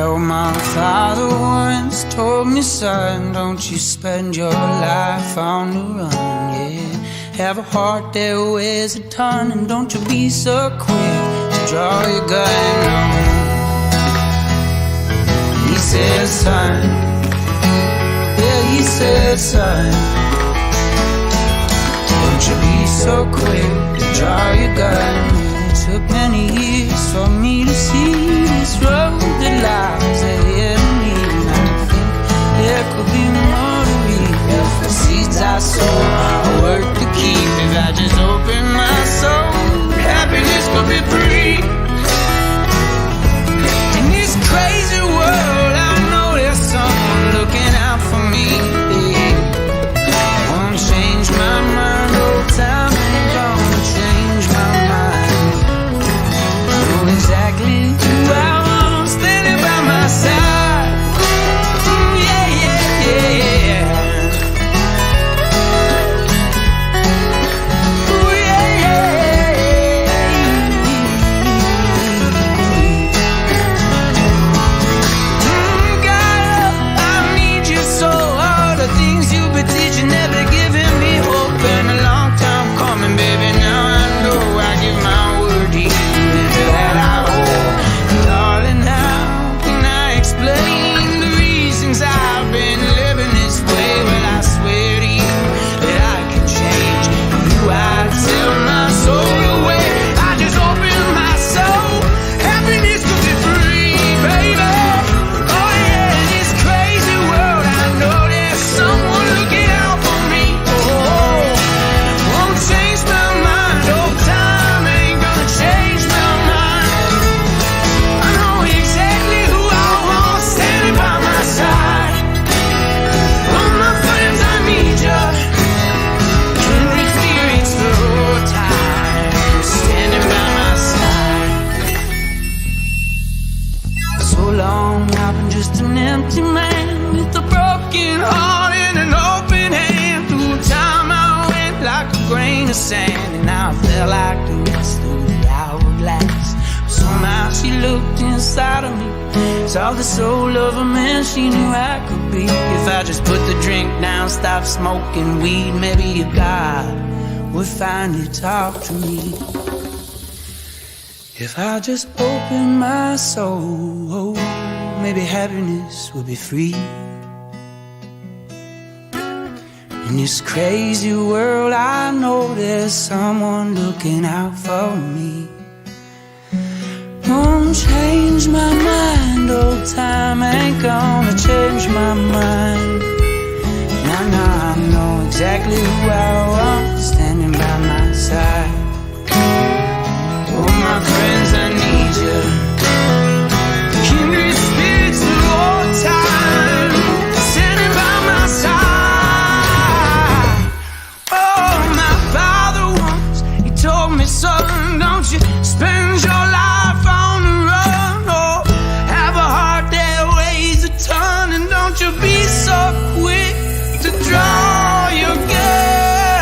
Well, my father once told me, son, don't you spend your life on the run, yeah. Have a heart that weighs a ton, and don't you be so quick to draw your gun on. He said, son, yeah, he said, son, don't you be so quick to draw your gun. It took many years for me to see this road that lies ahead of me, and I think there could be more to read. If the seeds I sow are worth to keep, if I just open my soul, happiness could be free. In this crazy world, I know there's someone looking out for me. Won't change my mind, old time ain't gonna change my mind. I know exactly who I want standing by my side. Yeah, yeah, yeah, yeah. Ooh, yeah, yeah, God, I need you so. All the things you've been teaching never giving me hope, and a long time coming, baby. Now I know I give my word to you, and that I owe. Darling, how can I explain the reasons I've been living this way? Well, I swear to you that I can change. You, I tell my soul away. I just open my soul. Happiness could be free, baby. Oh yeah, in this crazy world, I know there's someone looking out for me. Oh, won't change my mind. Old time ain't gonna change my mind. I know exactly who I want standing by my side. All my friends, I need you. Can experience the whole time standing by my side. So long, I've been just an empty man with a broken heart and an open hand. Through time, I went like a grain of sand, and now I felt like the rest of the hourglass. Somehow she looked inside of me, saw the soul of a man she knew I could be. If I just put the drink down, stop smoking weed, maybe a God would finally talk to me. If I just open my soul, maybe happiness will be free. In this crazy world, I know there's someone looking out for me. Won't change my mind, old time ain't gonna change my mind. Now I know exactly who I want standing by my side. Oh, my friends, I need you. Kindred spirits of old time standing by my side. Oh, my father once, he told me, son, don't you spend your life on the run. Oh, have a heart that weighs a ton, and don't you be so quick to draw your gun.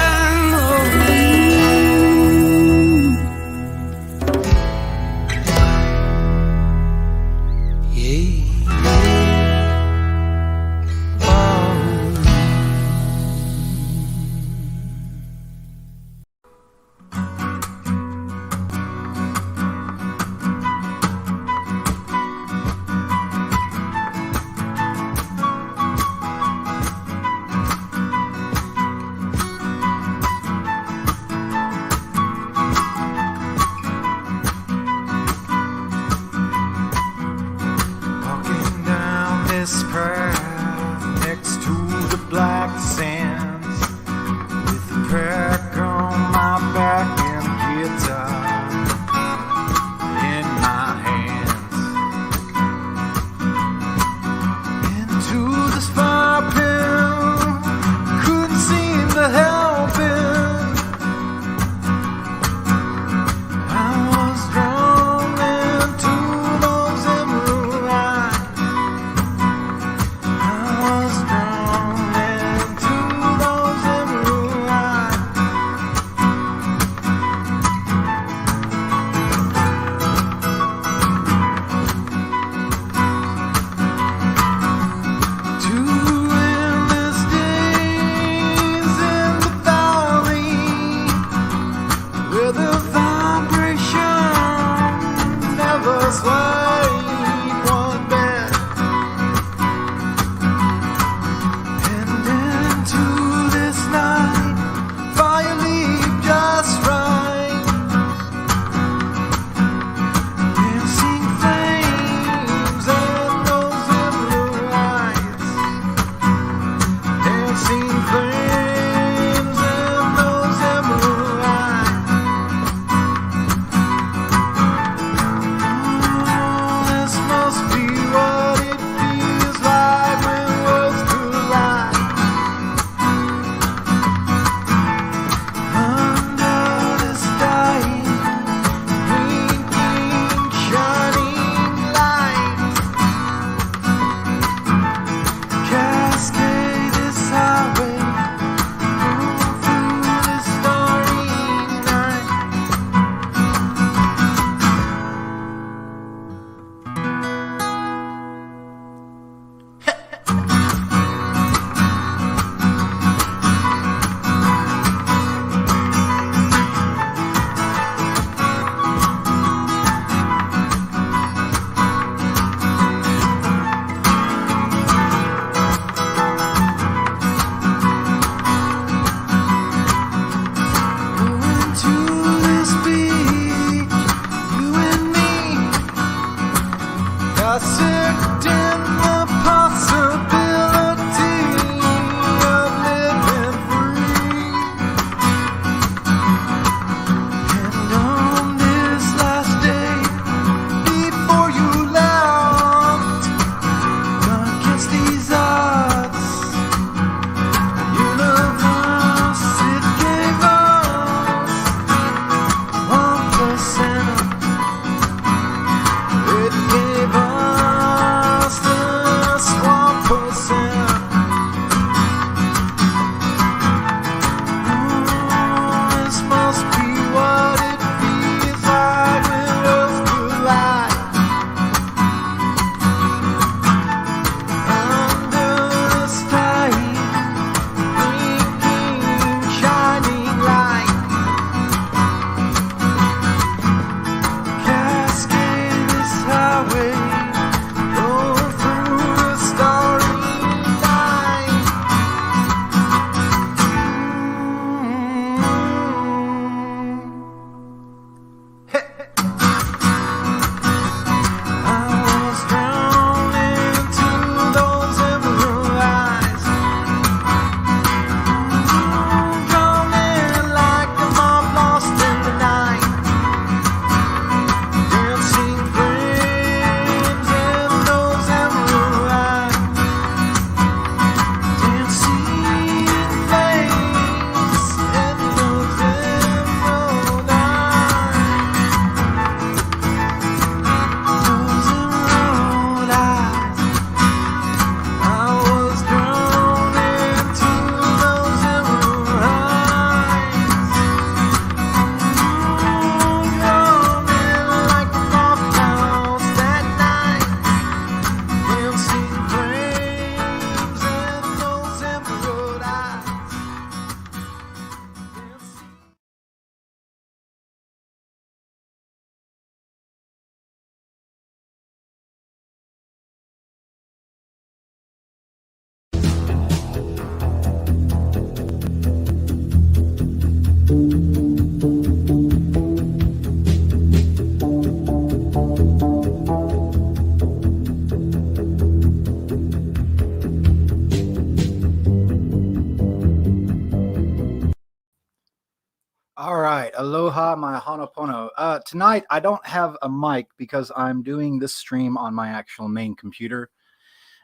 All right, aloha, my honopono. Tonight I don't have a mic because I'm doing this stream on my actual main computer,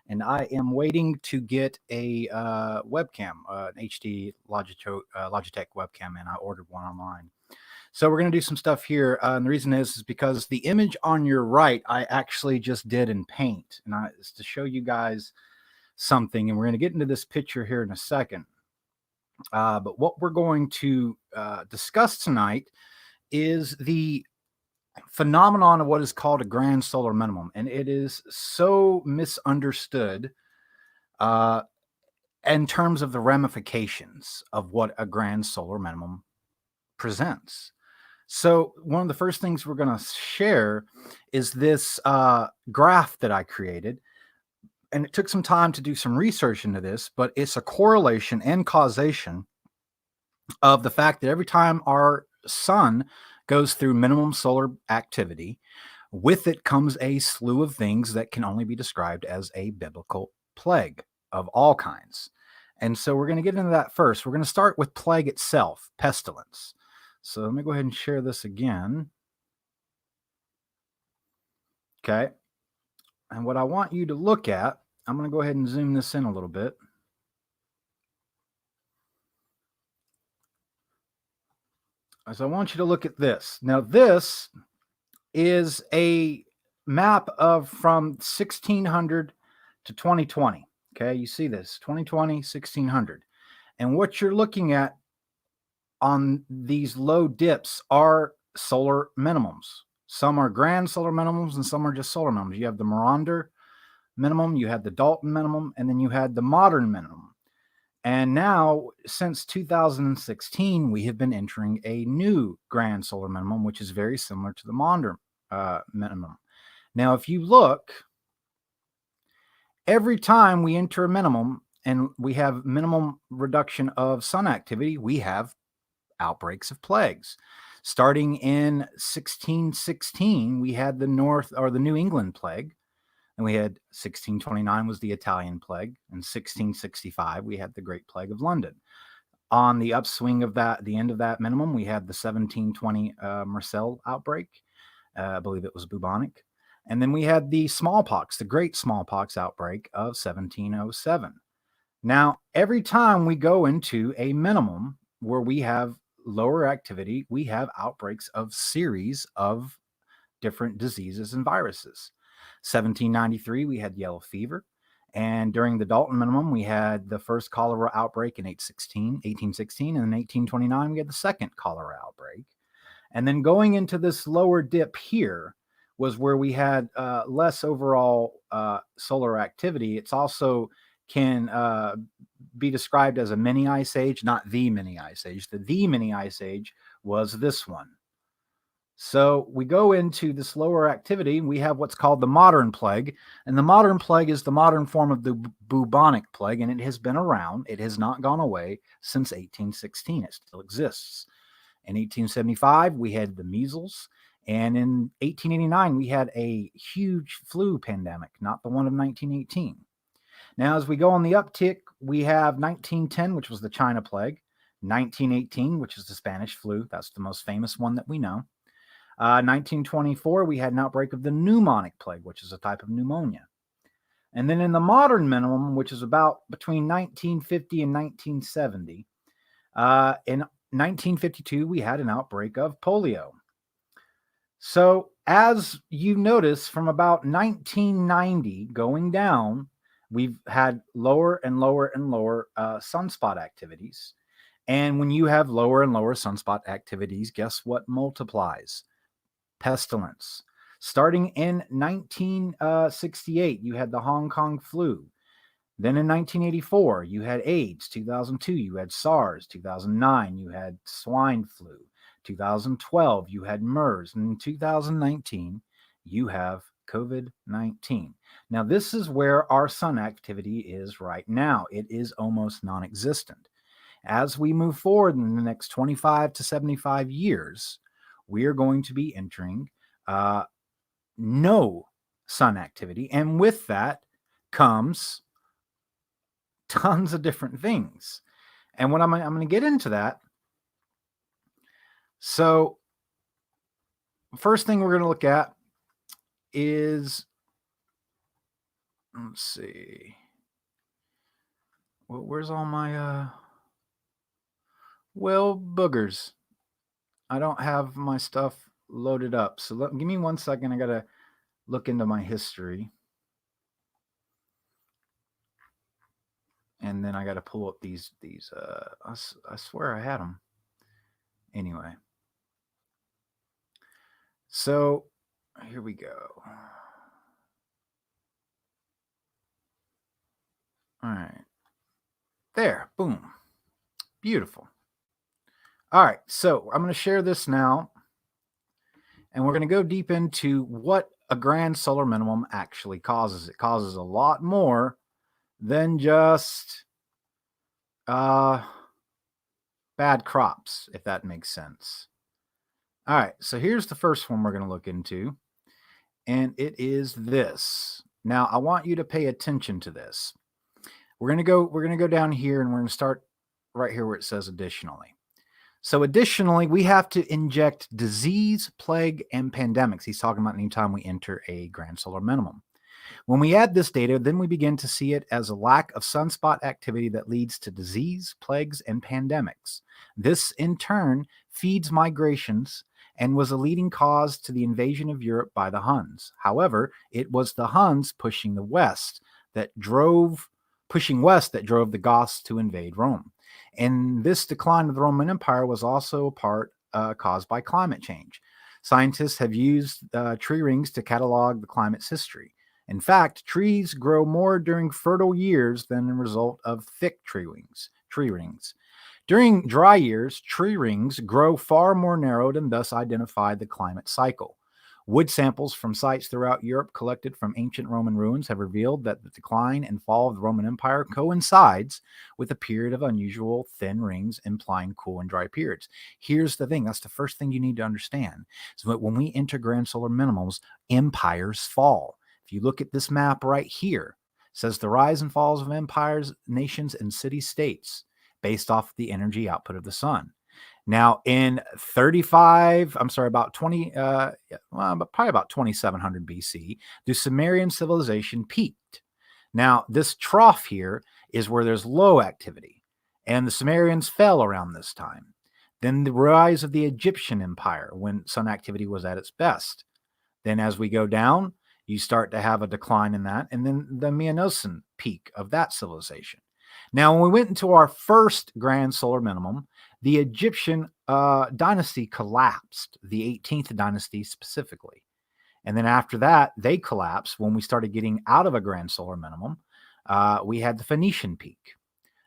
and I am waiting to get a webcam, an HD Logitech webcam, and I ordered one online. So we're gonna do some stuff here, and the reason is because the image on your right I actually just did in Paint, and it's to show you guys something, and we're gonna get into this picture here in a second. But what we're going to discuss tonight is the phenomenon of what is called a grand solar minimum. And it is so misunderstood uh, in terms of the ramifications of what a grand solar minimum presents. So, one of the first things we're going to share is this graph that I created. And it took some time to do some research into this, but it's a correlation and causation of the fact that every time our sun goes through minimum solar activity, with it comes a slew of things that can only be described as a biblical plague of all kinds. And so we're going to get into that first. We're going to start with plague itself, pestilence. So let me go ahead and share this again. Okay. And what I want you to look at, I'm going to go ahead and zoom this in a little bit. So I want you to look at this. Now, this is a map of from 1600 to 2020. Okay, you see this 2020, 1600. And what you're looking at on these low dips are solar minimums. Some are grand solar minimums and some are just solar minimums. You have the Maunder minimum, you had the Dalton minimum, and then you had the modern minimum. And now, since 2016, we have been entering a new grand solar minimum, which is very similar to the Maunder minimum. Now, if you look, every time we enter a minimum and we have minimum reduction of sun activity, we have outbreaks of plagues. Starting in 1616, we had the New England plague. And we had 1629 was the Italian plague. In 1665, we had the Great Plague of London. On the upswing of that, the end of that minimum, we had the 1720 Marseille outbreak. I believe it was bubonic. And then we had the smallpox, the Great Smallpox outbreak of 1707. Now, every time we go into a minimum where we have lower activity, we have outbreaks of series of different diseases and viruses. 1793, we had yellow fever. And during the Dalton minimum, we had the first cholera outbreak in 1816. And in 1829, we had the second cholera outbreak. And then going into this lower dip here was where we had less overall solar activity. It's also can be described as a mini ice age, not the mini ice age. The mini ice age was this one. So we go into this lower activity. We have what's called the modern plague. And the modern plague is the modern form of the bubonic plague, and it has been around. It has not gone away since 1816. It still exists. In 1875, we had the measles. And in 1889, we had a huge flu pandemic, not the one of 1918. Now, as we go on the uptick, we have 1910, which was the China plague, 1918, which is the Spanish flu. That's the most famous one that we know. 1924, we had an outbreak of the pneumonic plague, which is a type of pneumonia. And then in the modern minimum, which is about between 1950 and 1970, in 1952, we had an outbreak of polio. So as you notice, from about 1990 going down, we've had lower and lower and lower sunspot activities. And when you have lower and lower sunspot activities, guess what multiplies? Pestilence. Starting in 1968, you had the Hong Kong flu. Then in 1984, you had AIDS. 2002, you had SARS. 2009, you had swine flu. 2012, you had MERS. And in 2019, you have COVID-19. Now, this is where our sun activity is right now. It is almost non-existent. As we move forward in the next 25 to 75 years, we are going to be entering no sun activity. And with that comes tons of different things. And what I'm going to get into that So, first thing we're going to look at is, let's see, where's all my, well, boogers. I don't have my stuff loaded up. So give me 1 second. I got to look into my history. And then I got to pull up these, I swear I had them. Anyway. So here we go. All right. There. Boom. Beautiful. All right. So I'm going to share this now. And we're going to go deep into what a grand solar minimum actually causes. It causes a lot more than just bad crops, if that makes sense. All right, so here's the first one we're going to look into, and it is this. Now, I want you to pay attention to this. We're going to go down here, and we're going to start right here where it says additionally. So additionally, we have to inject disease, plague, and pandemics. He's talking about anytime we enter a grand solar minimum. When we add this data, then we begin to see it as a lack of sunspot activity that leads to disease, plagues, and pandemics. This, in turn, feeds migrations and was a leading cause to the invasion of Europe by the Huns. However, it was the Huns pushing west that drove the Goths to invade Rome. And this decline of the Roman Empire was also caused by climate change. Scientists have used tree rings to catalog the climate's history. In fact, trees grow more during fertile years than a result of thick tree rings. During dry years, tree rings grow far more narrowed and thus identify the climate cycle. Wood samples from sites throughout Europe collected from ancient Roman ruins have revealed that the decline and fall of the Roman Empire coincides with a period of unusual thin rings, implying cool and dry periods. Here's the thing. That's the first thing you need to understand. So that when we enter grand solar minimums, empires fall. If you look at this map right here, it says the rise and falls of empires, nations, and city-states based off the energy output of the sun. Now, in probably about 2700 BC, the Sumerian civilization peaked. Now, this trough here is where there's low activity, and the Sumerians fell around this time. Then the rise of the Egyptian Empire when sun activity was at its best. Then as we go down, you start to have a decline in that, and then the Miocene peak of that civilization. Now, when we went into our first grand solar minimum, the Egyptian dynasty collapsed, the 18th dynasty specifically. And then after that, they collapsed when we started getting out of a grand solar minimum. We had the Phoenician peak.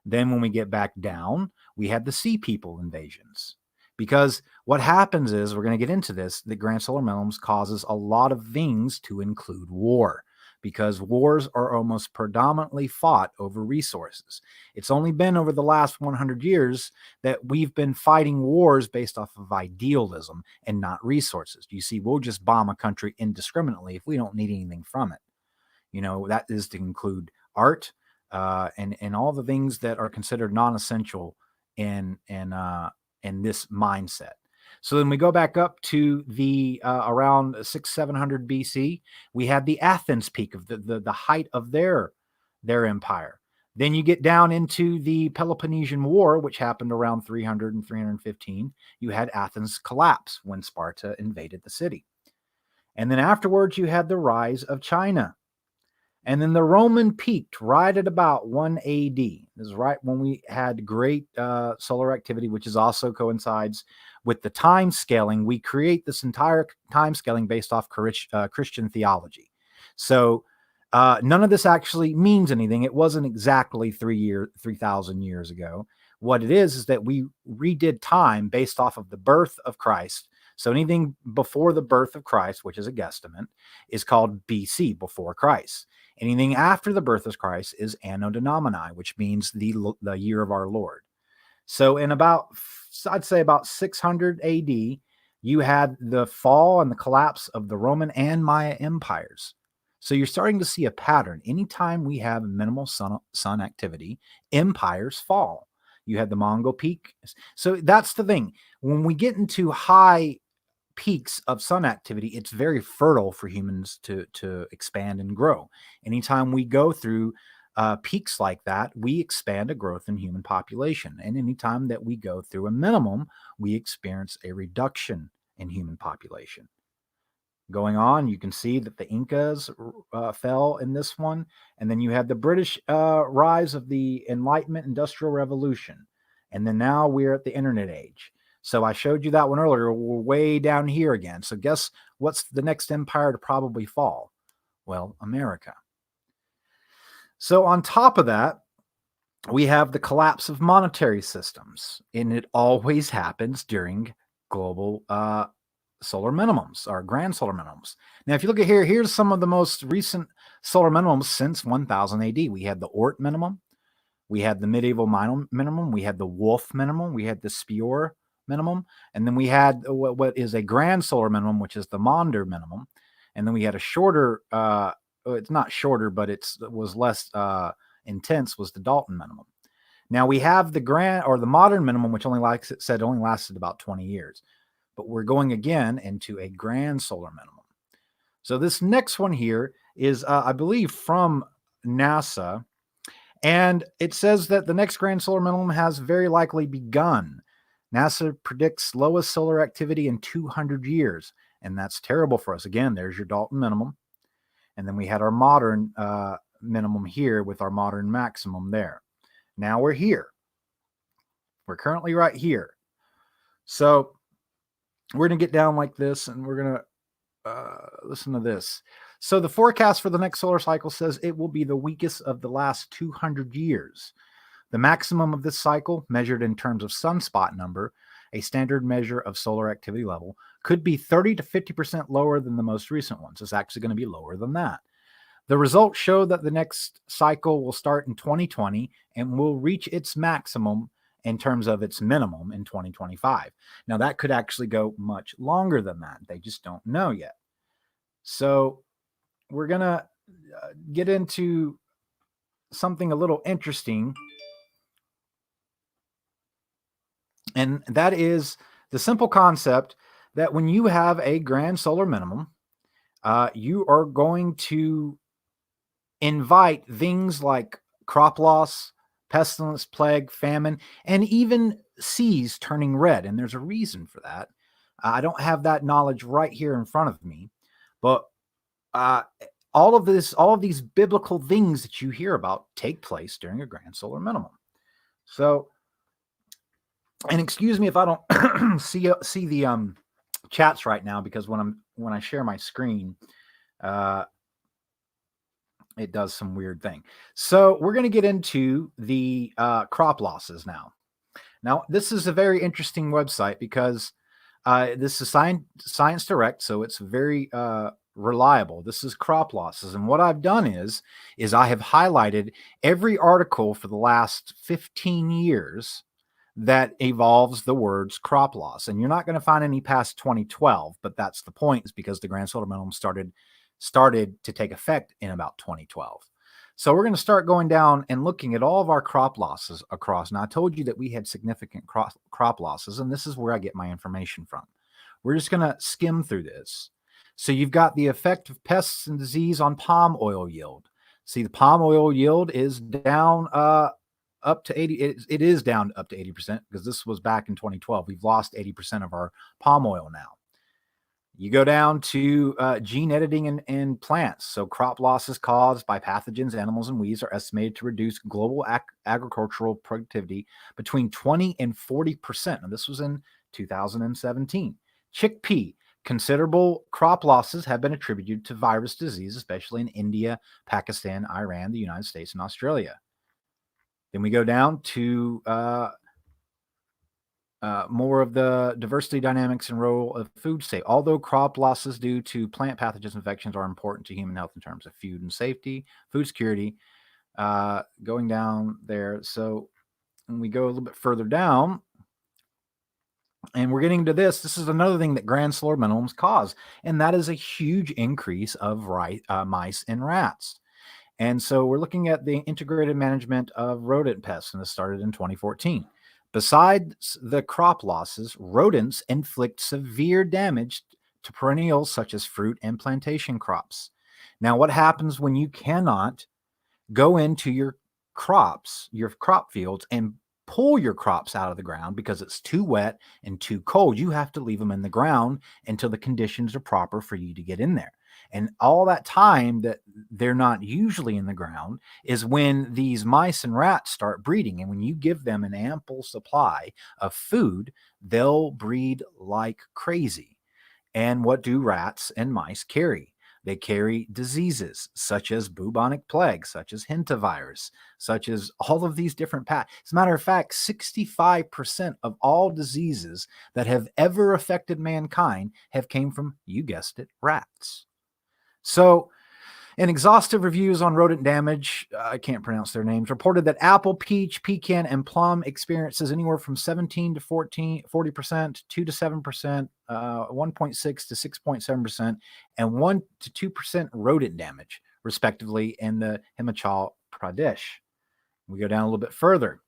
Then when we get back down, we had the Sea People invasions. Because what happens is, we're going to get into this, the grand solar minimums causes a lot of things to include war, because wars are almost predominantly fought over resources. It's only been over the last 100 years that we've been fighting wars based off of idealism and not resources. You see, we'll just bomb a country indiscriminately if we don't need anything from it. You know, that is to include art and all the things that are considered non-essential in this mindset. So then we go back up to the around 700 BC. We had the Athens peak of the height of their empire. Then you get down into the Peloponnesian War, which happened around 300 and 315. You had Athens collapse when Sparta invaded the city. And then afterwards, you had the rise of China. And then the Roman peaked right at about 1 AD. This is right when we had great solar activity, which is also coincides with the time scaling. We create this entire time scaling based off Christian theology. So none of this actually means anything. It wasn't exactly 3,000 years ago. What it is that we redid time based off of the birth of Christ. So anything before the birth of Christ, which is a guesstimate, is called BC, before Christ. Anything after the birth of Christ is Anno Domini, which means the year of our Lord. So in I'd say about 600 AD, you had the fall and the collapse of the Roman and Maya empires. So you're starting to see a pattern. Anytime we have minimal sun activity, empires fall. You had the Mongol peak. So that's the thing. When we get into high peaks of sun activity, it's very fertile for humans to expand and grow. Anytime we go through peaks like that, we expand a growth in human population. And anytime that we go through a minimum, we experience a reduction in human population. Going on, you can see that the Incas fell in this one. And then you had the British rise of the Enlightenment Industrial Revolution. And then now we're at the internet age. So I showed you that one earlier. We're way down here again. So guess what's the next empire to probably fall? Well, America. So on top of that, we have the collapse of monetary systems. And it always happens during global solar minimums or grand solar minimums. Now, if you look at here, here's some of the most recent solar minimums since 1000 AD. We had the Oort minimum. We had the medieval minimum. We had the Wolf minimum. We had the Spior minimum. And then we had what is a grand solar minimum, which is the Maunder minimum. And then we had a shorter, it's not shorter, but it was less intense, was the Dalton minimum. Now we have the grand or the modern minimum, which only, like it said, only lasted about 20 years. But we're going again into a grand solar minimum. So this next one here is, I believe, from NASA. And it says that the next grand solar minimum has very likely begun. NASA predicts lowest solar activity in 200 years. And that's terrible for us. Again, there's your Dalton minimum. And then we had our modern minimum here with our modern maximum there. Now we're here. We're currently right here. So we're going to get down like this, and we're going to listen to this. So the forecast for the next solar cycle says it will be the weakest of the last 200 years. The maximum of this cycle, measured in terms of sunspot number, a standard measure of solar activity level, could be 30 to 50% lower than the most recent ones. It's actually going to be lower than that. The results show that the next cycle will start in 2020 and will reach its maximum in terms of its minimum in 2025. Now, that could actually go much longer than that. They just don't know yet. So we're going to get into something a little interesting. And that is the simple concept that when you have a grand solar minimum, you are going to invite things like crop loss, pestilence, plague, famine, and even seas turning red. And there's a reason for that. I don't have that knowledge right here in front of me, but all of these biblical things that you hear about take place during a grand solar minimum. So, and excuse me if I don't see the chats right now, because when I share my screen, it does some weird thing. So we're going to get into the crop losses now. Now, this is a very interesting website because this is Science Direct, so it's very reliable. This is crop losses. And what I've done is I have highlighted every article for the last 15 years that involves the words crop loss. And you're not going to find any past 2012, but that's the point, is because the grand solar minimum started to take effect in about 2012. So we're going to start going down and looking at all of our crop losses across. Now, I told you that we had significant crop losses, and this is where I get my information from. We're just going to skim through this. So you've got the effect of pests and disease on palm oil yield. See, the palm oil yield is down up to 80. It is down up to 80% because this was back in 2012. We've lost 80% of our palm oil now. You go down to gene editing in plants. So crop losses caused by pathogens, animals, and weeds are estimated to reduce global agricultural productivity between 20 and 40%. And this was in 2017. Chickpea. Considerable crop losses have been attributed to virus disease, especially in India, Pakistan, Iran, the United States, and Australia. Then we go down to more of the diversity dynamics and role of food safety. Although crop losses due to plant pathogens infections are important to human health in terms of food and safety, food security, going down there. So when we go a little bit further down, and we're getting to this is another thing that grand solar minimums cause, and that is a huge increase of mice and rats. And so we're looking at the integrated management of rodent pests, and this started in 2014. Besides the crop losses, rodents inflict severe damage to perennials such as fruit and plantation crops. Now, what happens when you cannot go into your crops, your crop fields, and pull your crops out of the ground because it's too wet and too cold? You have to leave them in the ground until the conditions are proper for you to get in there. And all that time that they're not usually in the ground is when these mice and rats start breeding. And when you give them an ample supply of food, they'll breed like crazy. And what do rats and mice carry? They carry diseases such as bubonic plague, such as hentavirus, such as all of these different As a matter of fact, 65% of all diseases that have ever affected mankind have came from, you guessed it, rats. So, in exhaustive reviews on rodent damage, I can't pronounce their names, reported that apple, peach, pecan, and plum experiences anywhere from 17 to 40%, 2 to 7%, 1.6 to 6.7%, and 1 to 2% rodent damage, respectively, in the Himachal Pradesh. We go down a little bit further.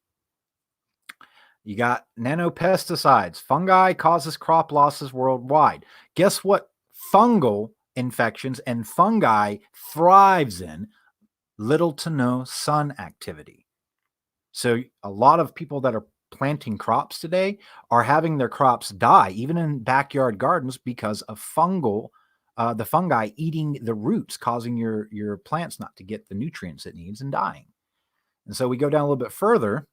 You got nanopesticides. Fungi causes crop losses worldwide. Guess what fungal infections and fungi thrives in? Little to no sun activity. So a lot of people that are planting crops today are having their crops die, even in backyard gardens, because of the fungi eating the roots, causing your plants not to get the nutrients it needs and dying. And so we go down a little bit further.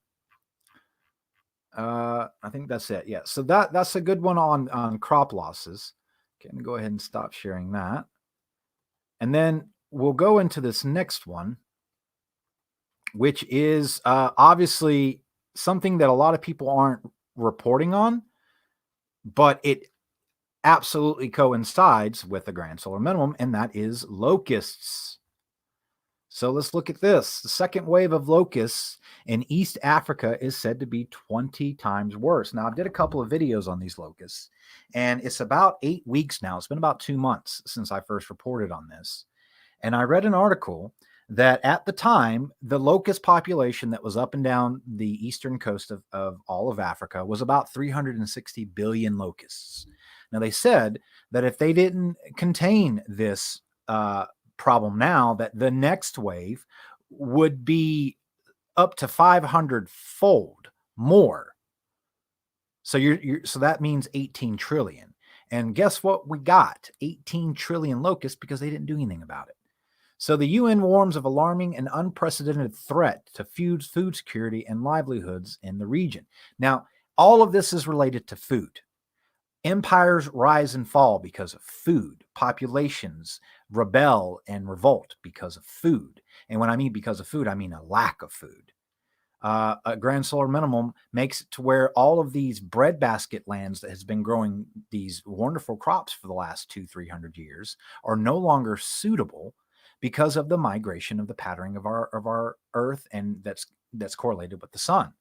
I think that's it. Yeah. So that's a good one on crop losses. Can go ahead and stop sharing that. And then we'll go into this next one, which is obviously something that a lot of people aren't reporting on, but it absolutely coincides with the grand solar minimum, and that is locusts. So let's look at this. The second wave of locusts in East Africa is said to be 20 times worse. Now, I did a couple of videos on these locusts, and it's about 8 weeks now. It's been about 2 months since I first reported on this. And I read an article that at the time, the locust population that was up and down the eastern coast of all of Africa was about 360 billion locusts. Now, they said that if they didn't contain this problem now, that the next wave would be up to 500-fold more. So so that means 18 trillion. And guess what we got? 18 trillion locusts because they didn't do anything about it. So the UN warns of alarming and unprecedented threat to food security and livelihoods in the region. Now, all of this is related to food. Empires rise and fall because of food. Populations rebel and revolt because of food. And when I mean because of food, I mean a lack of food. A grand solar minimum makes it to where all of these breadbasket lands that has been growing these wonderful crops for the last 200-300 years are no longer suitable because of the migration of the patterning of our Earth, and that's correlated with the sun.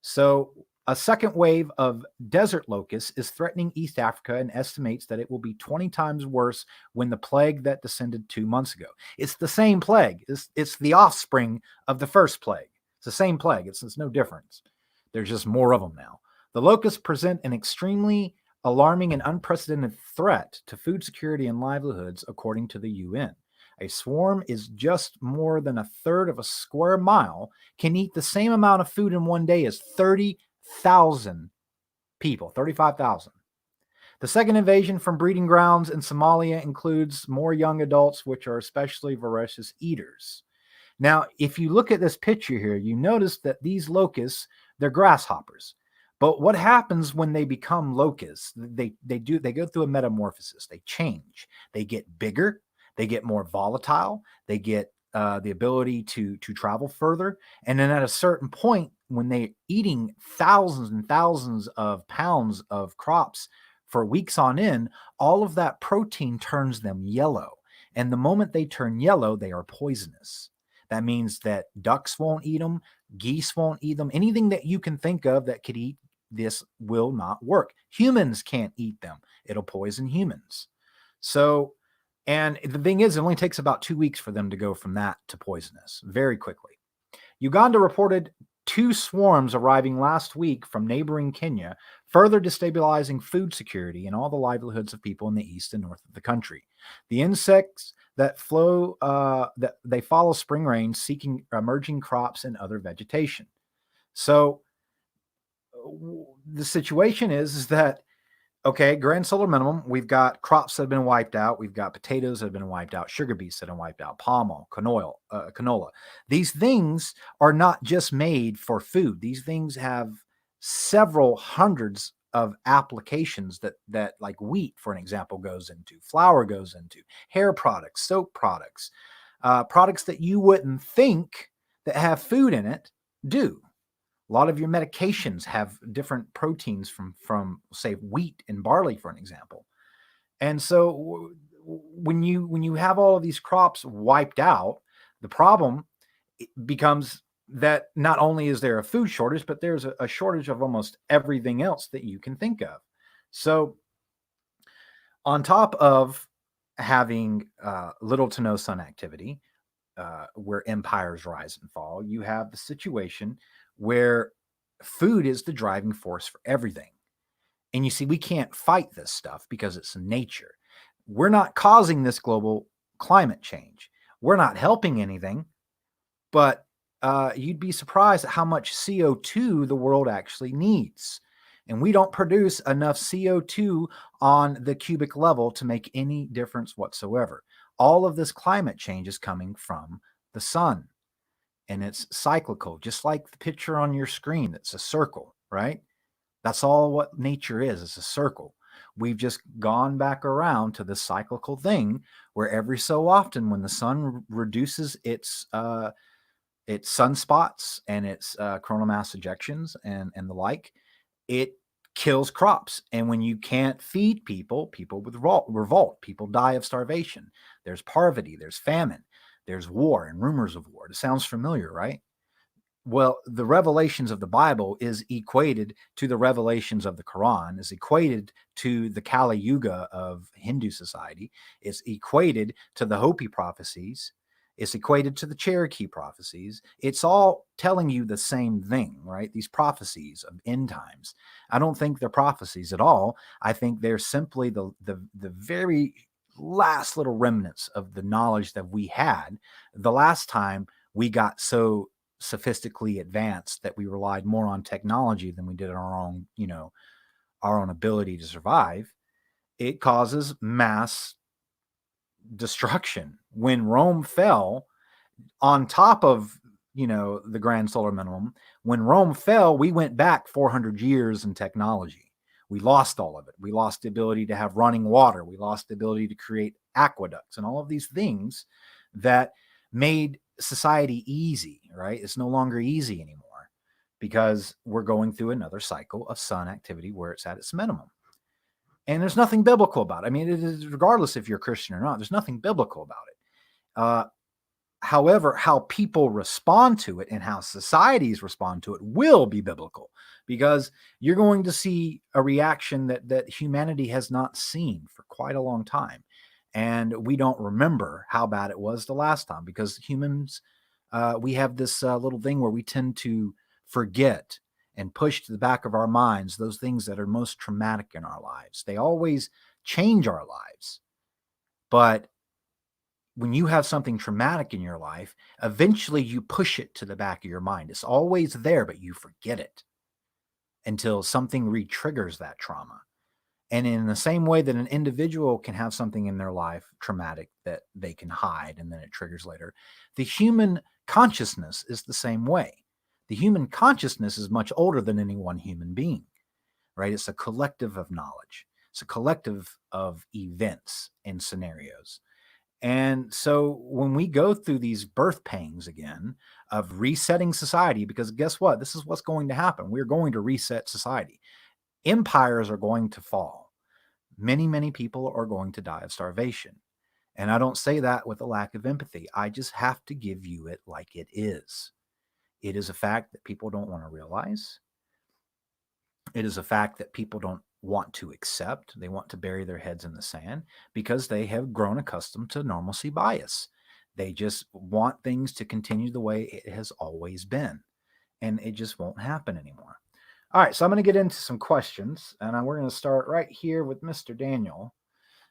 So a second wave of desert locusts is threatening East Africa and estimates that it will be 20 times worse when the plague that descended 2 months ago. It's the same plague. It's the offspring of the first plague. It's the same plague. It's no difference. There's just more of them now. The locusts present an extremely alarming and unprecedented threat to food security and livelihoods, according to the UN. A swarm is just more than a third of a square mile, can eat the same amount of food in one day as 30,000 people, 35,000. The second invasion from breeding grounds in Somalia includes more young adults, which are especially voracious eaters. Now, if you look at this picture here, you notice that these locusts, they're grasshoppers. But what happens when they become locusts? They go through a metamorphosis. They change. They get bigger. They get more volatile. They get the ability to travel further. And then at a certain point, when they're eating thousands and thousands of pounds of crops for weeks on end, all of that protein turns them yellow. And the moment they turn yellow, they are poisonous. That means that ducks won't eat them, geese won't eat them. Anything that you can think of that could eat this will not work. Humans can't eat them. It'll poison humans. So, and the thing is, it only takes about 2 weeks for them to go from that to poisonous very quickly. Uganda reported two swarms arriving last week from neighboring Kenya, further destabilizing food security and all the livelihoods of people in the east and north of the country. The insects that they follow spring rain, seeking emerging crops and other vegetation. So the situation is that okay, grand solar minimum. We've got crops that have been wiped out. We've got potatoes that have been wiped out, sugar beets that have been wiped out, palm oil, canola. These things are not just made for food. These things have several hundreds of applications that like wheat, for an example, goes into, flour goes into, hair products, soap products, products that you wouldn't think that have food in it do. A lot of your medications have different proteins from say wheat and barley, for an example. And so when you have all of these crops wiped out, the problem becomes that not only is there a food shortage, but there's a shortage of almost everything else that you can think of. So on top of having little to no sun activity, where empires rise and fall, you have the situation where food is the driving force for everything. And you see, we can't fight this stuff because it's nature. We're not causing this global climate change. We're not helping anything, but you'd be surprised at how much CO2 the world actually needs. And we don't produce enough CO2 on the cubic level to make any difference whatsoever. All of this climate change is coming from the sun, and it's cyclical, just like the picture on your screen. That's a circle, right? That's all what nature is. It's a circle. We've just gone back around to this cyclical thing where every so often, when the sun reduces its sunspots and its coronal mass ejections and the like, it kills crops. And when you can't feed people, people with revolt, people die of starvation. There's poverty, there's famine, there's war and rumors of war. It sounds familiar, right? Well, the revelations of the Bible is equated to the revelations of the Quran, is equated to the Kali Yuga of Hindu society, it's equated to the Hopi prophecies, it's equated to the Cherokee prophecies. It's all telling you the same thing, right? These prophecies of end times. I don't think they're prophecies at all. I think they're simply the very last little remnants of the knowledge that we had the last time we got so sophistically advanced that we relied more on technology than we did on our own ability to survive. It causes mass destruction. When Rome fell, on top of the grand solar minimum, when Rome fell, we went back 400 years in technology. We lost all of it. We lost the ability to have running water. We lost the ability to create aqueducts and all of these things that made society easy, right? It's no longer easy anymore because we're going through another cycle of sun activity where it's at its minimum. And there's nothing biblical about it. I mean, it is, regardless if you're a Christian or not, there's nothing biblical about it. However, how people respond to it and how societies respond to it will be biblical, because you're going to see a reaction that humanity has not seen for quite a long time. And we don't remember how bad it was the last time, because humans, we have this little thing where we tend to forget and push to the back of our minds those things that are most traumatic in our lives. They always change our lives. But when you have something traumatic in your life, eventually you push it to the back of your mind. It's always there, but you forget it until something re-triggers that trauma. And in the same way that an individual can have something in their life traumatic that they can hide and then it triggers later, the human consciousness is the same way. The human consciousness is much older than any one human being, right? It's a collective of knowledge. It's a collective of events and scenarios. And so when we go through these birth pangs again of resetting society, because guess what? This is what's going to happen. We're going to reset society. Empires are going to fall. Many, many people are going to die of starvation. And I don't say that with a lack of empathy. I just have to give you it like it is. It is a fact that people don't want to realize. It is a fact that people don't want to accept. They want to bury their heads in the sand because they have grown accustomed to normalcy bias. They just want things to continue the way it has always been. and it just won't happen anymore. All right, so I'm going to get into some questions, and we're going to start right here with Mr. Daniel.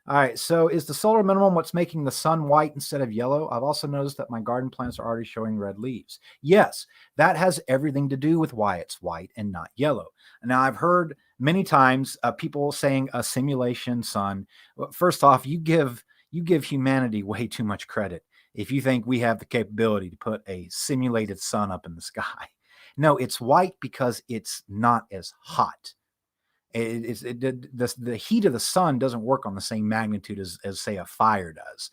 All right, so is the solar minimum what's making the sun white instead of yellow? I've also noticed that my garden plants are already showing red leaves. Yes, that has everything to do with why it's white and not yellow. Now, I've heard many times people saying a simulation sun. Well, first off, you give humanity way too much credit if you think we have the capability to put a simulated sun up in the sky. No, it's white because it's not as hot. The heat of the sun doesn't work on the same magnitude as say a fire does.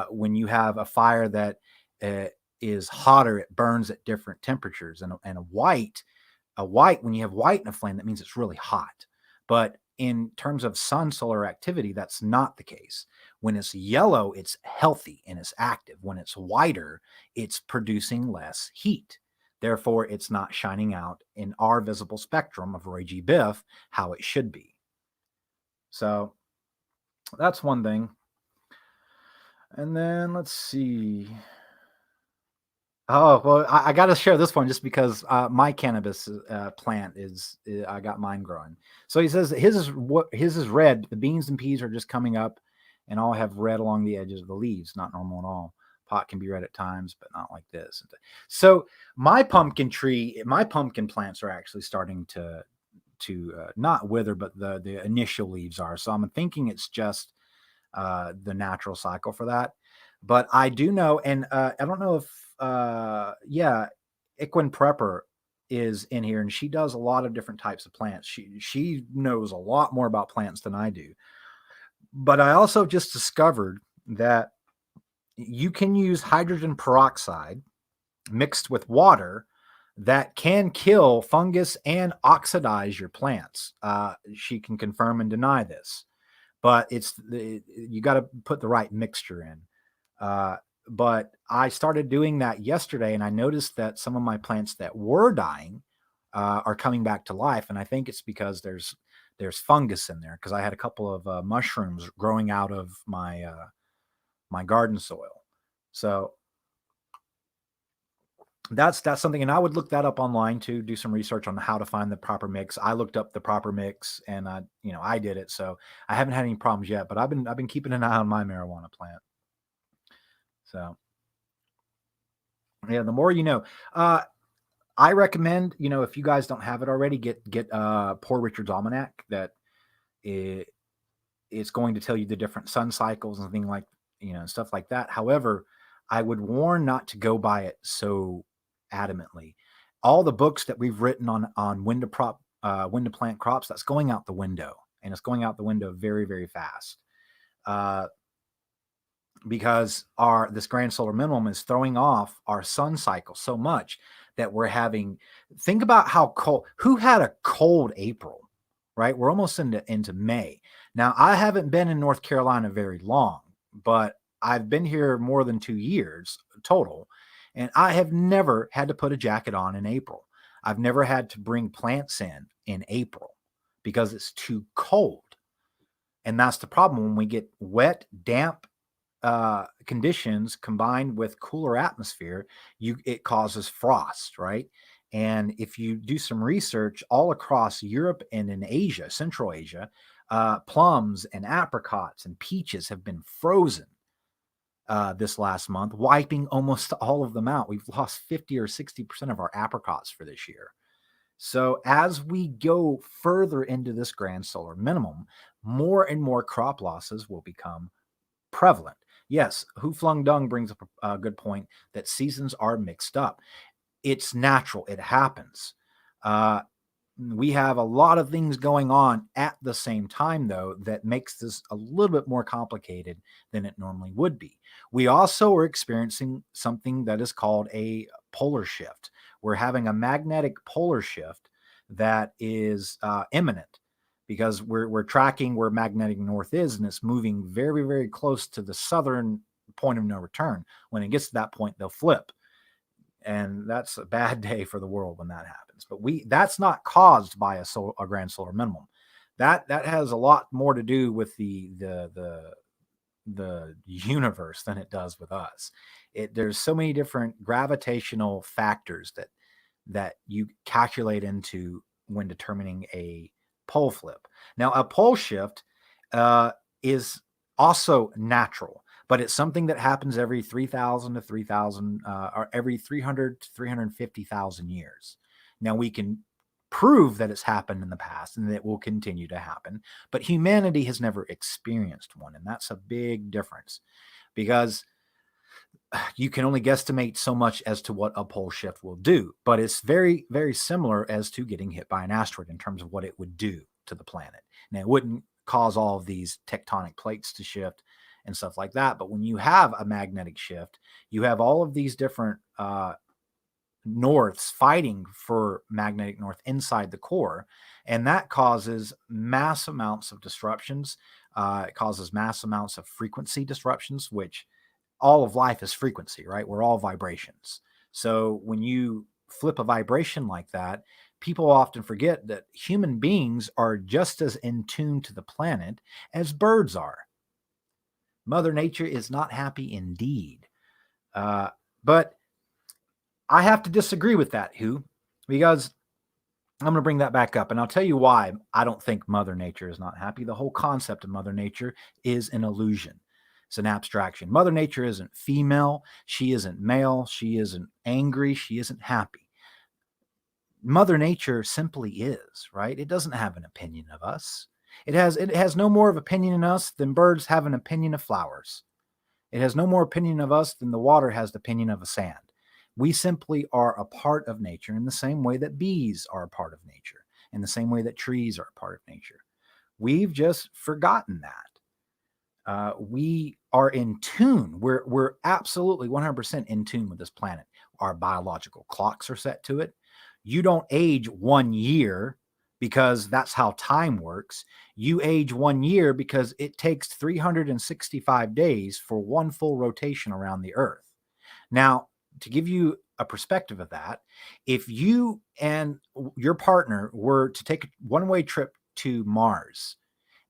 When you have a fire that uh, is hotter, it burns at different temperatures, and a white when you have white in a flame, that means it's really hot. But in terms of sun solar activity, that's not the case. When it's yellow, it's healthy and it's active. When it's whiter, it's producing less heat. Therefore, it's not shining out in our visible spectrum of Roy G. Biff how it should be. So that's one thing. And then let's see. Oh, well, I got to share this one just because my cannabis plant I got mine growing. So he says his is red. The beans and peas are just coming up and all have red along the edges of the leaves. Not normal at all. Pot can be red at times, but not like this. So my pumpkin plants are actually starting to not wither, but the initial leaves are. So I'm thinking it's just the natural cycle for that. But I do know, and I don't know if yeah, Iquin Prepper is in here, and she does a lot of different types of plants. She knows a lot more about plants than I do. But I also just discovered that you can use hydrogen peroxide mixed with water that can kill fungus and oxidize your plants. She can confirm and deny this, but you got to put the right mixture in. But I started doing that yesterday, and I noticed that some of my plants that were dying are coming back to life, and I think it's because there's fungus in there because I had a couple of mushrooms growing out of my garden soil. So that's something, and I would look that up online to do some research on how to find the proper mix. I looked up the proper mix, and I did it. So I haven't had any problems yet, but I've been keeping an eye on my marijuana plant. So yeah, the more you know. I recommend, if you guys don't have it already, get Poor Richard's Almanac. That it's going to tell you the different sun cycles and things like stuff like that. However, I would warn not to go by it so adamantly. All the books that we've written on when to plant crops, that's going out the window, and it's going out the window very, very fast. Because this grand solar minimum is throwing off our sun cycle so much that we're having. Think about how cold. Who had a cold April, right? We're almost into May now. I haven't been in North Carolina very long, but I've been here more than 2 years total, and I have never had to put a jacket on in April. I've never had to bring plants in April because it's too cold, and that's the problem when we get wet, damp conditions combined with cooler atmosphere. It causes frost, right? And if you do some research all across Europe and in Asia, Central Asia, plums and apricots and peaches have been frozen this last month, wiping almost all of them out. We've lost 50 or 60% of our apricots for this year. So as we go further into this grand solar minimum, more and more crop losses will become prevalent. Yes, Who Flung Dung brings up a good point that seasons are mixed up. It's natural. It happens. We have a lot of things going on at the same time, though, that makes this a little bit more complicated than it normally would be. We also are experiencing something that is called a polar shift. We're having a magnetic polar shift that is imminent because we're tracking where magnetic north is, and it's moving very, very close to the southern point of no return. When it gets to that point, they'll flip. And that's a bad day for the world when that happens. But that's not caused by a grand solar minimum. That has a lot more to do with the universe than it does with us. There's so many different gravitational factors that you calculate into when determining a pole flip. Now, a pole shift is also natural, but it's something that happens every 3,000 to 3,000, or every 300 to 350,000 years. Now, we can prove that it's happened in the past and that it will continue to happen, but humanity has never experienced one. And that's a big difference, because you can only guesstimate so much as to what a pole shift will do, but it's very, very similar as to getting hit by an asteroid in terms of what it would do to the planet. Now, it wouldn't cause all of these tectonic plates to shift and stuff like that, but when you have a magnetic shift, you have all of these different norths fighting for magnetic north inside the core, and that causes mass amounts of disruptions. It causes mass amounts of frequency disruptions, which all of life is frequency, right? We're all vibrations. So when you flip a vibration like that, people often forget that human beings are just as in tune to the planet as birds are. Mother Nature is not happy indeed. But I have to disagree with that, because I'm going to bring that back up, and I'll tell you why I don't think Mother Nature is not happy. The whole concept of Mother Nature is an illusion. It's an abstraction. Mother Nature isn't female. She isn't male. She isn't angry. She isn't happy. Mother Nature simply is, right? It doesn't have an opinion of us. It has no more of opinion in us than birds have an opinion of flowers. It has no more opinion of us than the water has the opinion of a sand. We simply are a part of nature in the same way that bees are a part of nature, in the same way that trees are a part of nature. We've just forgotten that. We are in tune. We're absolutely 100% in tune with this planet. Our biological clocks are set to it. You don't age 1 year because that's how time works. You age 1 year because it takes 365 days for one full rotation around the Earth. Now, to give you a perspective of that, if you and your partner were to take a one-way trip to Mars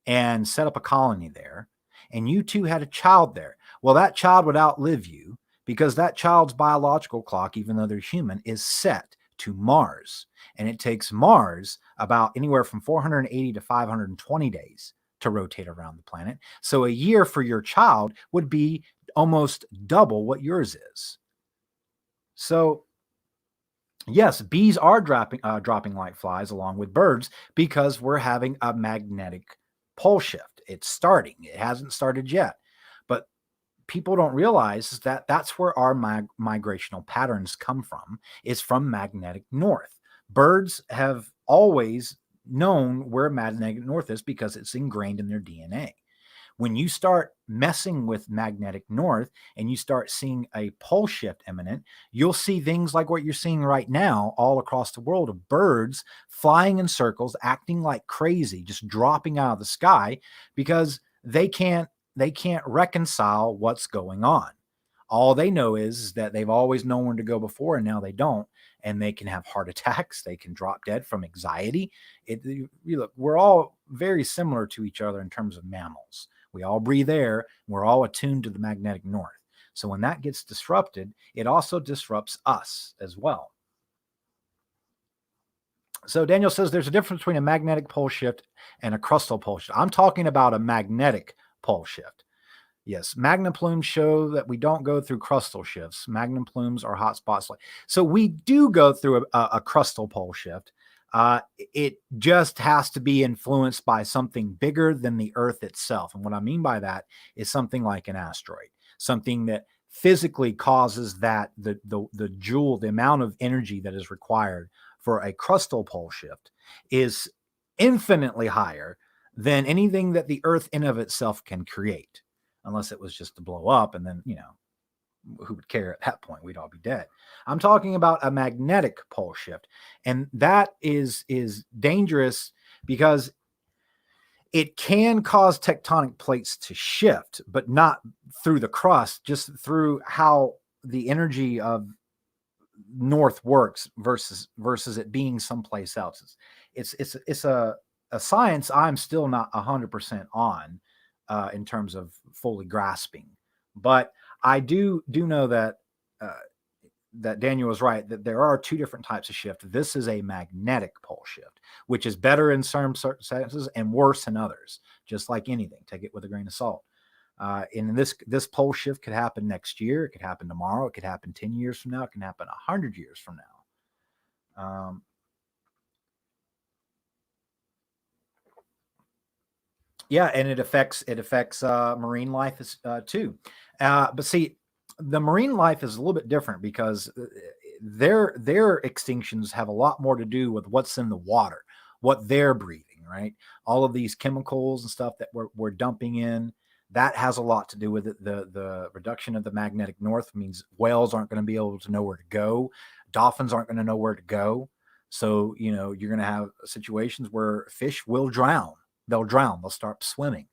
and set up a colony there, and you two had a child there, well, that child would outlive you, because that child's biological clock, even though they're human, is set to Mars. And it takes Mars about anywhere from 480 to 520 days to rotate around the planet. So a year for your child would be almost double what yours is. So yes, bees are dropping like flies along with birds, because we're having a magnetic pole shift. It's starting. It hasn't started yet. But people don't realize that that's where our migrational patterns come from, is from magnetic north. Birds have always known where magnetic north is because it's ingrained in their DNA. When you start messing with magnetic north and you start seeing a pole shift imminent, you'll see things like what you're seeing right now all across the world, of birds flying in circles, acting like crazy, just dropping out of the sky, because they can't reconcile what's going on. All they know is that they've always known where to go before, and now they don't, and they can have heart attacks. They can drop dead from anxiety. Look, we're all very similar to each other in terms of mammals. We all breathe air. We're all attuned to the magnetic north. So when that gets disrupted, it also disrupts us as well. So Daniel says there's a difference between a magnetic pole shift and a crustal pole shift. I'm talking about a magnetic pole shift. Yes, magnum plumes show that we don't go through crustal shifts. Magnum plumes are hot spots. So we do go through a crustal pole shift. It just has to be influenced by something bigger than the Earth itself. And what I mean by that is something like an asteroid, something that physically causes that the joule, the amount of energy that is required for a crustal pole shift is infinitely higher than anything that the Earth in of itself can create, unless it was just to blow up, and then, who would care at that point? We'd all be dead. I'm talking about a magnetic pole shift, and that is dangerous because it can cause tectonic plates to shift, but not through the crust, just through how the energy of north works versus it being someplace else. It's a science I'm still not 100% on in terms of fully grasping, but I do know that that Daniel was right, that there are two different types of shift. This is a magnetic pole shift, which is better in certain circumstances and worse in others. Just like anything, take it with a grain of salt. And this pole shift could happen next year. It could happen tomorrow. It could happen 10 years from now. It can happen 100 years from now. Yeah, and it affects marine life too. But see, the marine life is a little bit different because their extinctions have a lot more to do with what's in the water, what they're breathing, right? All of these chemicals and stuff that we're dumping in, that has a lot to do with it. The reduction of the magnetic north means whales aren't going to be able to know where to go. Dolphins aren't going to know where to go. So, you're going to have situations where fish will drown. They'll drown. They'll start swimming.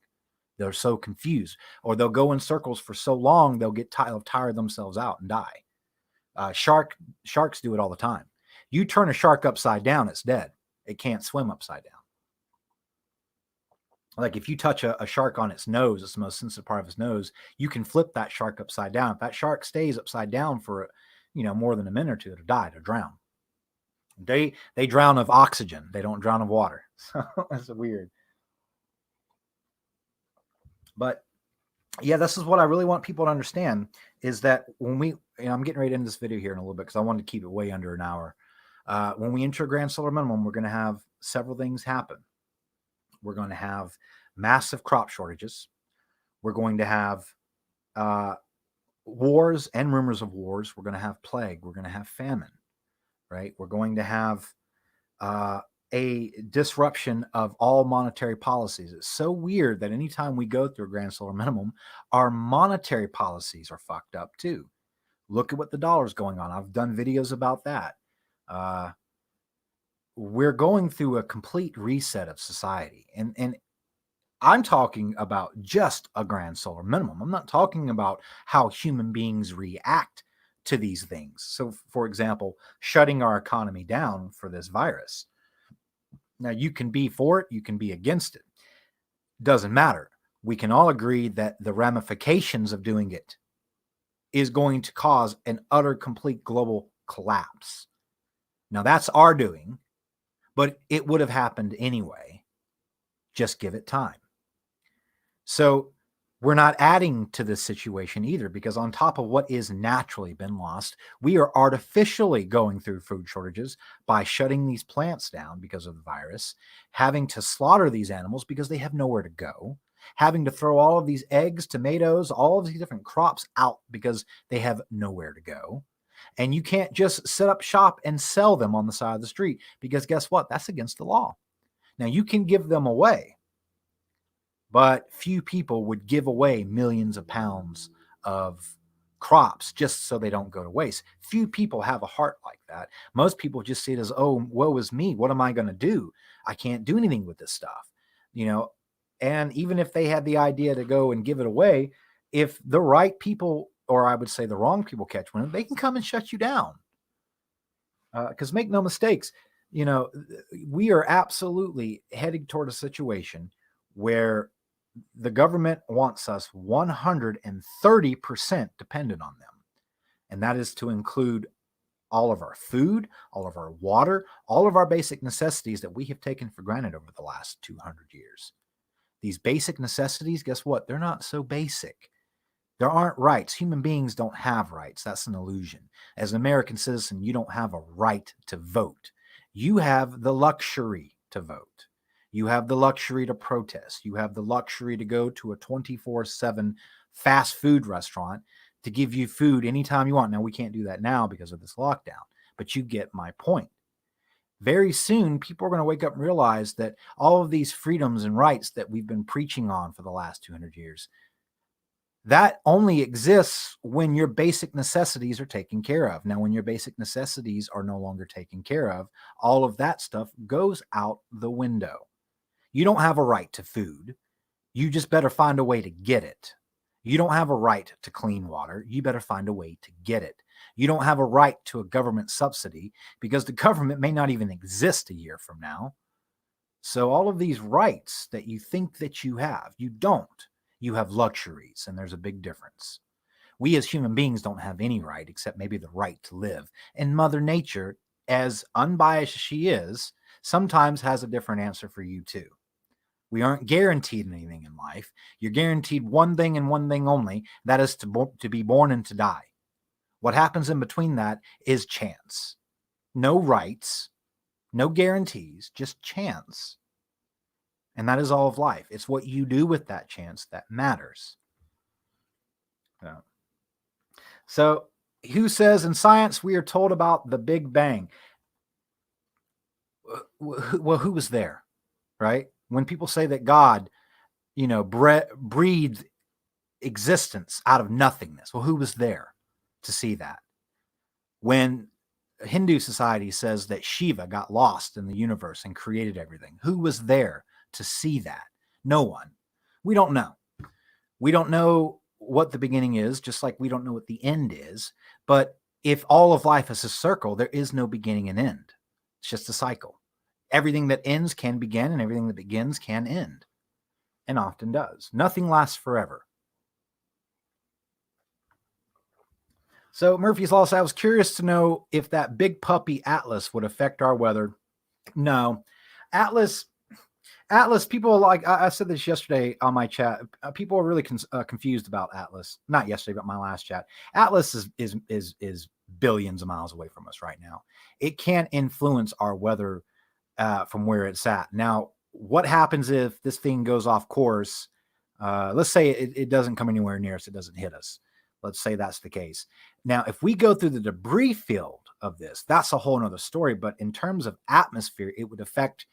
They're so confused, or they'll go in circles for so long they'll tire themselves out and die. Sharks do it all the time. You turn a shark upside down, it's dead. It can't swim upside down. Like if you touch a shark on its nose, it's the most sensitive part of its nose, you can flip that shark upside down. If that shark stays upside down for more than a minute or two, it'll die, it'll drown. They drown of oxygen. They don't drown of water. So that's weird. But yeah, this is what I really want people to understand is that when I'm getting ready to end this video here in a little bit because I wanted to keep it way under an hour. When we enter a grand solar minimum, we're going to have several things happen. We're going to have massive crop shortages. We're going to have wars and rumors of wars. We're going to have plague. We're going to have famine, right? We're going to have a disruption of all monetary policies. It's so weird that anytime we go through a grand solar minimum, our monetary policies are fucked up too. Look at what the dollar's going on. I've done videos about that. We're going through a complete reset of society. And I'm talking about just a grand solar minimum. I'm not talking about how human beings react to these things. So, for example, shutting our economy down for this virus. Now, you can be for it, you can be against it. Doesn't matter. We can all agree that the ramifications of doing it is going to cause an utter, complete global collapse. Now, that's our doing, but it would have happened anyway. Just give it time. So we're not adding to this situation either, because on top of what is naturally been lost, we are artificially going through food shortages by shutting these plants down because of the virus, having to slaughter these animals because they have nowhere to go, having to throw all of these eggs, tomatoes, all of these different crops out because they have nowhere to go. And you can't just set up shop and sell them on the side of the street because guess what? That's against the law. Now you can give them away, but few people would give away millions of pounds of crops just so they don't go to waste. Few people have a heart like that. Most people just see it as, oh, woe is me. What am I going to do? I can't do anything with this stuff, And even if they had the idea to go and give it away, if the right people, or I would say the wrong people, catch one, they can come and shut you down. Because make no mistakes, we are absolutely heading toward a situation where the government wants us 130% dependent on them. And that is to include all of our food, all of our water, all of our basic necessities that we have taken for granted over the last 200 years. These basic necessities, guess what? They're not so basic. There aren't rights. Human beings don't have rights. That's an illusion. As an American citizen, you don't have a right to vote. You have the luxury to vote. You have the luxury to protest. You have the luxury to go to a 24/7 fast food restaurant to give you food anytime you want. Now, we can't do that now because of this lockdown, but you get my point. Very soon, people are going to wake up and realize that all of these freedoms and rights that we've been preaching on for the last 200 years, that only exists when your basic necessities are taken care of. Now, when your basic necessities are no longer taken care of, all of that stuff goes out the window. You don't have a right to food. You just better find a way to get it. You don't have a right to clean water. You better find a way to get it. You don't have a right to a government subsidy because the government may not even exist a year from now. So all of these rights that you think that you have, you don't. You have luxuries, and there's a big difference. We as human beings don't have any right except maybe the right to live. And Mother Nature, as unbiased as she is, sometimes has a different answer for you too. We aren't guaranteed anything in life. You're guaranteed one thing and one thing only, that is to be born and to die. What happens in between that is chance. No rights, no guarantees, just chance. And that is all of life. It's what you do with that chance that matters. So, who says in science we are told about the Big Bang? Well, who was there, right? When people say that God, breathed existence out of nothingness, well, who was there to see that? When Hindu society says that Shiva got lost in the universe and created everything, who was there to see that? No one. We don't know. We don't know what the beginning is, just like we don't know what the end is. But if all of life is a circle, there is no beginning and end. It's just a cycle. Everything that ends can begin, and everything that begins can end, and often does. Nothing lasts forever. So Murphy's Law said, I was curious to know if that big puppy Atlas would affect our weather. No. Atlas, people like, I said this yesterday on my chat. People are really confused about Atlas. Not yesterday, but my last chat. Atlas is billions of miles away from us right now. It can't influence our weather from where it's at. Now, what happens if this thing goes off course? Let's say it doesn't come anywhere near us. It doesn't hit us. Let's say that's the case. Now, if we go through the debris field of this, that's a whole nother story. But in terms of atmosphere, it would affect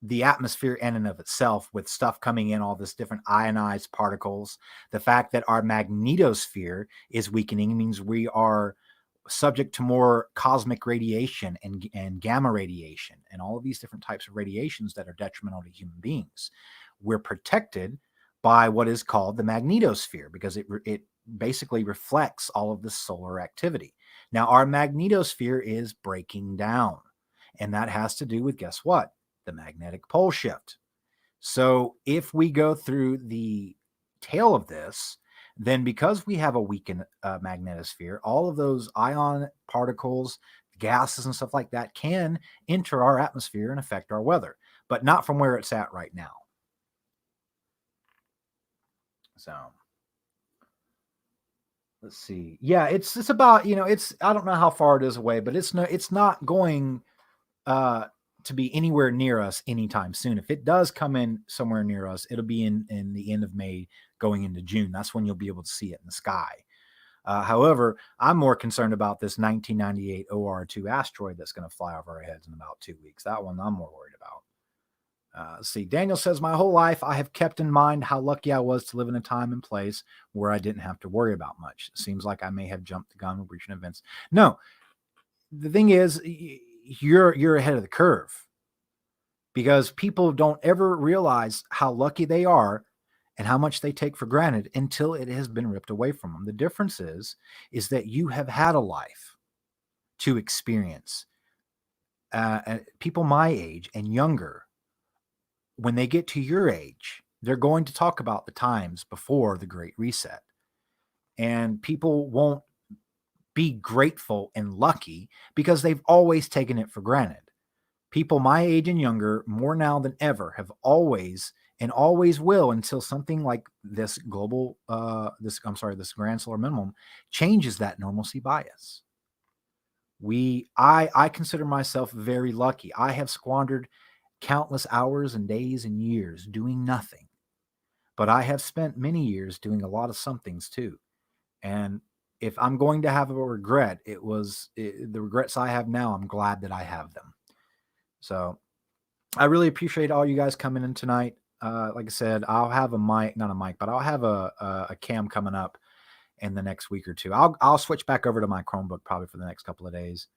the atmosphere in and of itself, with stuff coming in, all this different ionized particles. The fact that our magnetosphere is weakening means we are subject to more cosmic radiation and gamma radiation and all of these different types of radiations that are detrimental to human beings. We're protected by what is called the magnetosphere because it basically reflects all of the solar activity. Now, our magnetosphere is breaking down, and that has to do with, guess what? The magnetic pole shift. So if we go through the tail of this, then because we have a weakened magnetosphere, all of those ion particles, gases, and stuff like that can enter our atmosphere and affect our weather, but not from where it's at right now. So let's see. Yeah, it's about, it's, I don't know how far it is away, but it's not going to be anywhere near us anytime soon. If it does come in somewhere near us, it'll be in the end of May going into June. That's when you'll be able to see it in the sky. However, I'm more concerned about this 1998 OR2 asteroid that's going to fly over our heads in about 2 weeks. That one I'm more worried about. See, Daniel says, my whole life I have kept in mind how lucky I was to live in a time and place where I didn't have to worry about much. It seems like I may have jumped the gun with recent events. No, the thing is, you're ahead of the curve, because people don't ever realize how lucky they are and how much they take for granted until it has been ripped away from them. The difference is that you have had a life to experience. People my age and younger, when they get to your age, they're going to talk about the times before the Great Reset. And people won't be grateful and lucky because they've always taken it for granted. People my age and younger, more now than ever, have always and always will, until something like this this grand solar minimum changes that normalcy bias. I consider myself very lucky. I have squandered countless hours and days and years doing nothing, but I have spent many years doing a lot of somethings too. And if I'm going to have a regret, the regrets I have now, I'm glad that I have them. So I really appreciate all you guys coming in tonight. Like I said, I'll have but I'll have a cam coming up in the next week or two. I'll switch back over to my Chromebook probably for the next couple of days,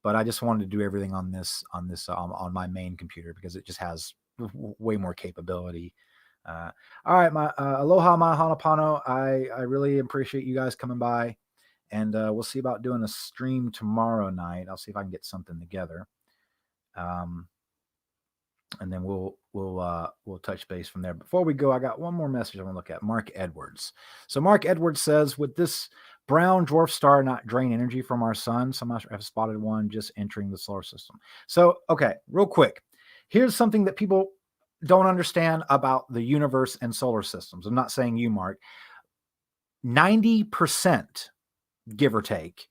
but I just wanted to do everything on on my main computer because it just has way more capability. All right, my aloha my hanapano. I really appreciate you guys coming by, and we'll see about doing a stream tomorrow night. I'll see if I can get something together. And then we'll we'll touch base from there. Before we go, I got one more message I want to look at. Mark Edwards. So Mark Edwards says, would this brown dwarf star not drain energy from our sun? Some have spotted one just entering the solar system. So, okay, real quick. Here's something that people don't understand about the universe and solar systems. I'm not saying you, Mark. 90%, give or take,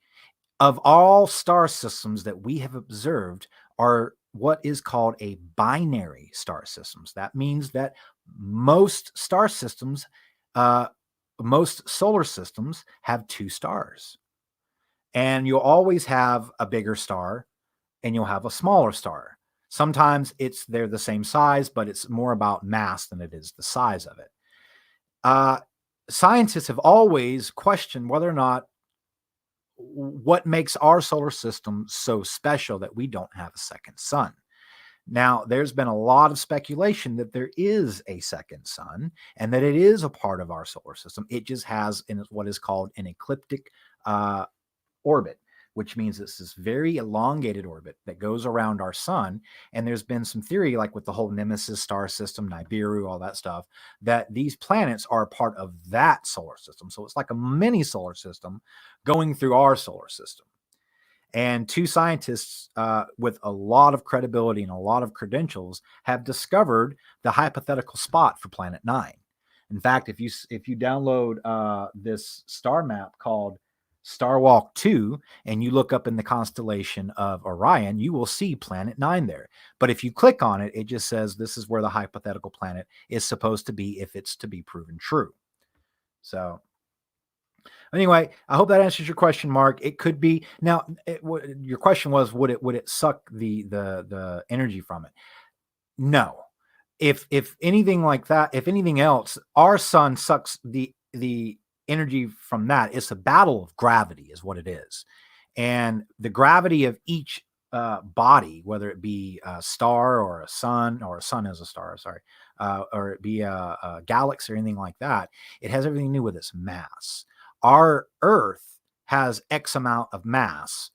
of all star systems that we have observed are what is called a binary star systems. That means that most star systems, most solar systems have two stars. And you'll always have a bigger star and you'll have a smaller star. Sometimes they're the same size, but it's more about mass than it is the size of it. Scientists have always questioned whether or not what makes our solar system so special that we don't have a second sun. Now, there's been a lot of speculation that there is a second sun and that it is a part of our solar system. It just has what is called an ecliptic orbit, which means it's this very elongated orbit that goes around our sun. And there's been some theory, like with the whole Nemesis star system, Nibiru, all that stuff, that these planets are a part of that solar system. So it's like a mini solar system going through our solar system. And two scientists with a lot of credibility and a lot of credentials have discovered the hypothetical spot for Planet 9. In fact, if you download this star map called Star Walk 2 and you look up in the constellation of Orion, you will see Planet 9 there. But if you click on it, it just says this is where the hypothetical planet is supposed to be if it's to be proven true. So anyway, I hope that answers your question, Mark. It could be. Now, your question was, would it suck the energy from it? No. If anything like that, if anything else, our sun sucks the energy from that. It's a battle of gravity is what it is. And the gravity of each body, whether it be a star or a sun is a star, sorry, or it be a galaxy or anything like that, it has everything to do with its mass. Our Earth has X amount of mass.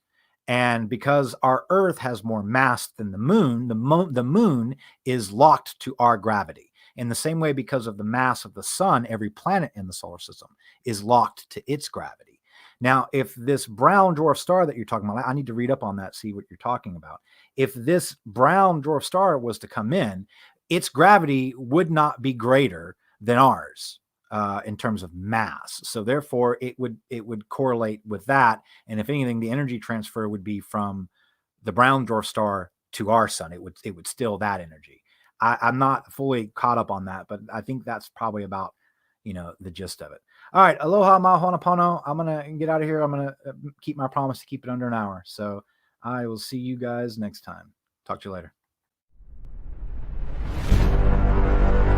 And because our Earth has more mass than the moon, the moon is locked to our gravity. In the same way, because of the mass of the sun, every planet in the solar system is locked to its gravity. Now, if this brown dwarf star that you're talking about, I need to read up on that, see what you're talking about. If this brown dwarf star was to come in, its gravity would not be greater than ours in terms of mass. So therefore, it would correlate with that. And if anything, the energy transfer would be from the brown dwarf star to our sun. It would steal that energy. I'm not fully caught up on that, but I think that's probably about, the gist of it. All right. Aloha, mahonapono. I'm going to get out of here. I'm going to keep my promise to keep it under an hour. So I will see you guys next time. Talk to you later.